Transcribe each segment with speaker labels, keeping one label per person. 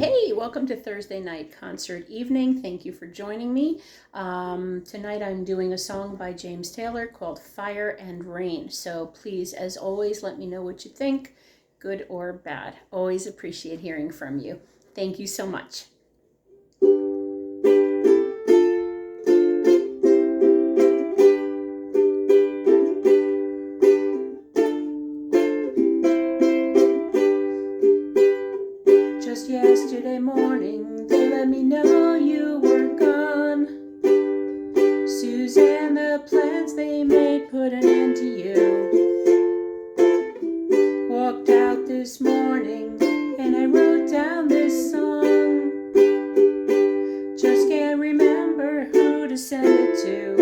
Speaker 1: Hey, welcome to Thursday night concert evening. Thank you for joining me. Tonight I'm doing a song by James Taylor called Fire and Rain. So please, as always, let me know what you think, good or bad. Always appreciate hearing from you. Thank you so much. Just yesterday morning, they let me know you were gone. Suzanne, the plans they made put an end to you. Walked out this morning and I wrote down this song. Just can't remember who to send it to.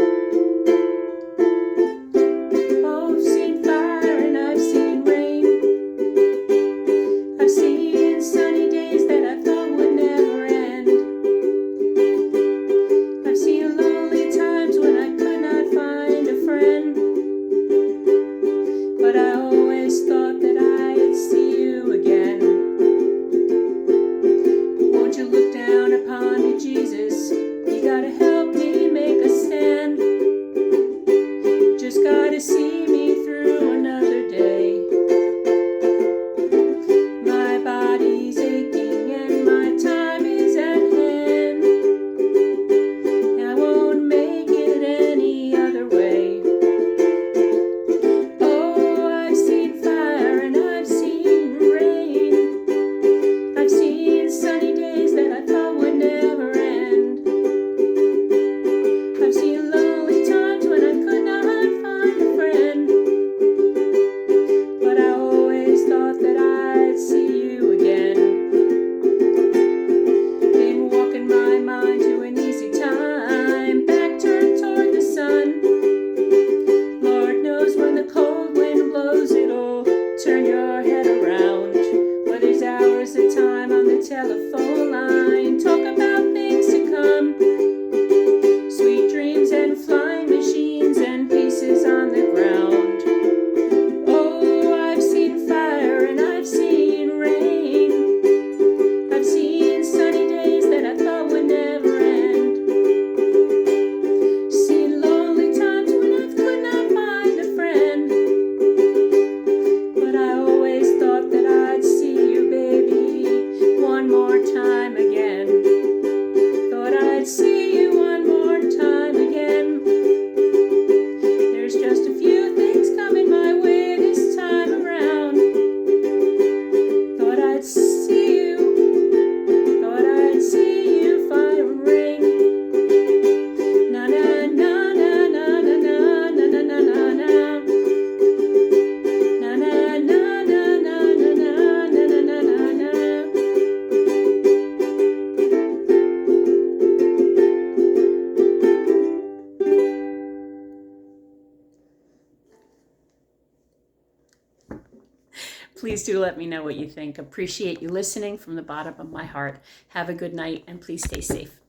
Speaker 1: Oh, I've seen fire and I've seen rain. I've seen sunny days that I thought would never end. I've seen lonely times when I could not find a friend. But I always thought that I'd see you again. Won't you look down upon me, Jesus? You gotta help me make a stand. Just gotta see me through another day. My body's aching and my time is at hand. I won't make it any other way. Oh, I've seen fire and I've seen rain. I've seen sunny days that I thought would never end. I've seen lonely times when I could not find a friend. But I always thought that I'd see you again. Been walking my mind to an easy time, back turned toward the sun. Lord knows when the cold wind blows it'll turn your head around. Where there's hours of time on the telephone line, talk about things to come. Sweet dreams and flying machines and pieces on the ground. Oh, I've seen fire and I've seen rain. I've seen sunny days that I thought would never end. Seen lonely times when I could not find a friend. But I always thought that I'd see you, baby, one more time again. Thought I'd see you one more time again. There's just a few things coming my way this time around. Thought I'd see you, fire and rain. Na na na na na na na na na na na na. Na na na na na na na na na na na. Please do let me know what you think. Appreciate you listening from the bottom of my heart. Have a good night and please stay safe.